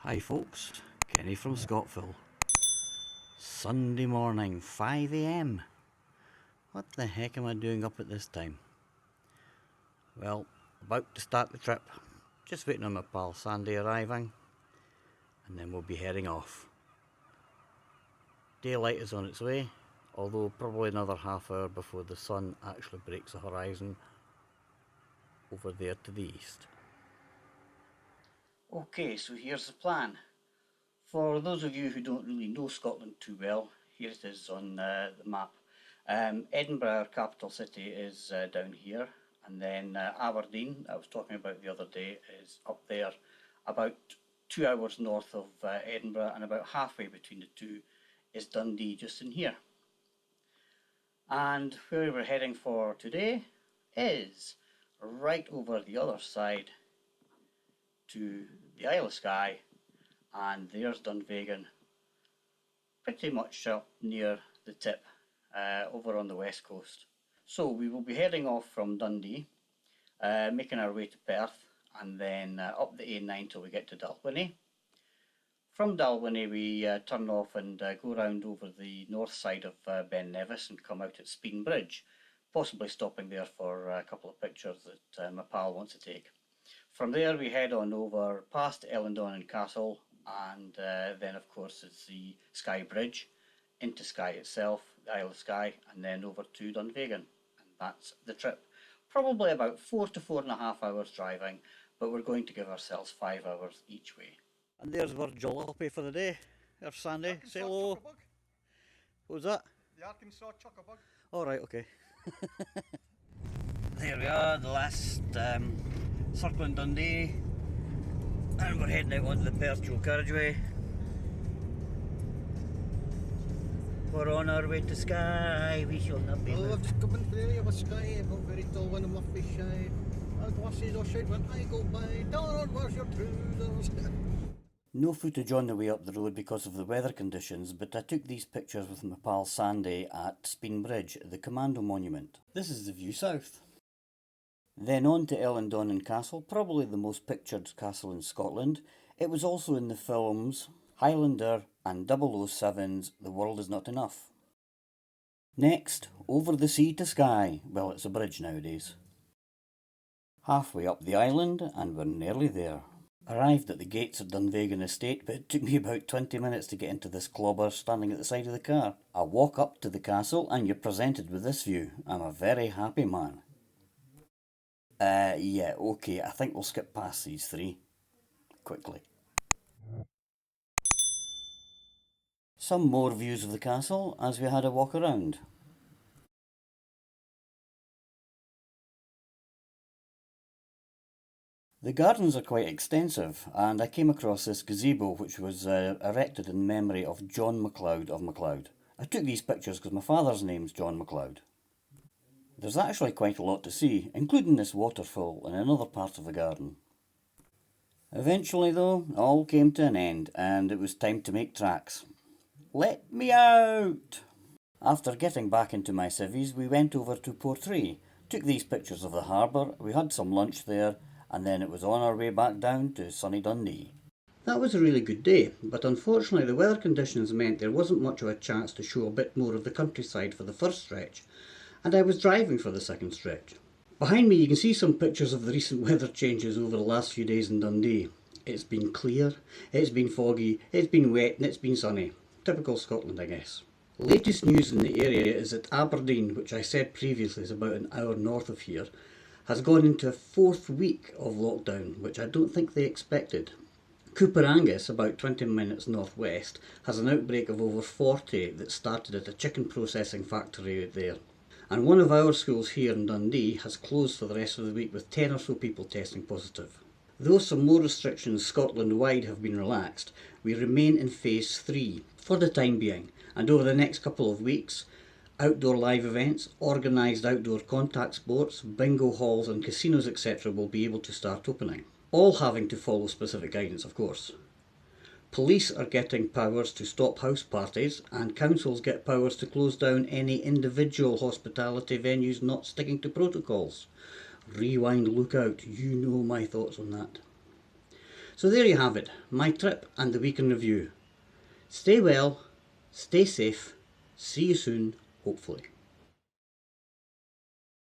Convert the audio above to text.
Hi folks, Kenny from ScotPhil. Sunday morning, 5 AM. What the heck am I doing up at this time? Well, about to start the trip. Just waiting on my pal Sandy arriving, and then we'll be heading off. Daylight is on its way, although probably another half hour before the sun actually breaks the horizon over there to the east. Okay, so here's the plan. For those of you who don't really know Scotland too well, here it is on the map. Edinburgh, our capital city, is down here, and then Aberdeen, I was talking about the other day, is up there, about 2 hours north of Edinburgh, and about halfway between the two is Dundee, just in here. And where we're heading for today is right over the other side to the Isle of Skye, and there's Dunvegan, pretty much up near the tip, over on the west coast. So we will be heading off from Dundee, making our way to Perth, and then up the A9 till we get to Dalwhinnie. From Dalwhinnie we turn off and go round over the north side of Ben Nevis and come out at Speen Bridge, possibly stopping there for a couple of pictures that my pal wants to take. From there we head on over past Dunvegan Castle, and then of course it's the Skye Bridge, into Skye itself, the Isle of Skye, and then over to Dunvegan, and that's the trip. Probably about 4 to 4.5 hours driving, but we're going to give ourselves 5 hours each way. And there's our jalopy for the day. There's Sandy, say hello. What was that? The Arkansas Chuckabug. Alright, okay. There we are, the last circling Dundee, and we're heading out onto the Perth dual carriageway. We're on our way to Skye, we shall not be. Oh, I've just come in for the area of Skye. I'm not very tall one of my fish shy. Glasses or shite when I go by. Don't where's your trousers? No footage on the way up the road because of the weather conditions, but I took these pictures with my pal Sandy at Speen Bridge, the Commando Monument. This is the view south. Then on to Dunvegan Castle, probably the most pictured castle in Scotland. It was also in the films Highlander and 007's The World Is Not Enough. Next, over the sea to Skye. Well, it's a bridge nowadays. Halfway up the island, and we're nearly there. Arrived at the gates of Dunvegan Estate, but it took me about 20 minutes to get into this clobber standing at the side of the car. I walk up to the castle and you're presented with this view. I'm a very happy man. Yeah, okay, I think we'll skip past these three. Quickly. Some more views of the castle as we had a walk around. The gardens are quite extensive, and I came across this gazebo which was erected in memory of John MacLeod of MacLeod. I took these pictures because my father's name's John MacLeod. There's actually quite a lot to see, including this waterfall and another part of the garden. Eventually though, all came to an end, and it was time to make tracks. Let me out! After getting back into my civvies, we went over to Portree, took these pictures of the harbour, we had some lunch there, and then it was on our way back down to sunny Dundee. That was a really good day, but unfortunately the weather conditions meant there wasn't much of a chance to show a bit more of the countryside for the first stretch, and I was driving for the second stretch. Behind me you can see some pictures of the recent weather changes over the last few days in Dundee. It's been clear, it's been foggy, it's been wet and it's been sunny. Typical Scotland, I guess. The latest news in the area is that Aberdeen, which I said previously is about an hour north of here, has gone into a 4th week of lockdown, which I don't think they expected. Cooper Angus, about 20 minutes northwest, has an outbreak of over 40 that started at a chicken processing factory there. And one of our schools here in Dundee has closed for the rest of the week with 10 or so people testing positive. Though some more restrictions Scotland-wide have been relaxed, we remain in phase 3 for the time being, and over the next couple of weeks, outdoor live events, organised outdoor contact sports, bingo halls and casinos etc. will be able to start opening. All having to follow specific guidance, of course. Police are getting powers to stop house parties, and councils get powers to close down any individual hospitality venues not sticking to protocols. Rewind, look out, you know my thoughts on that. So there you have it, my trip and the week in review. Stay well, stay safe, see you soon, hopefully.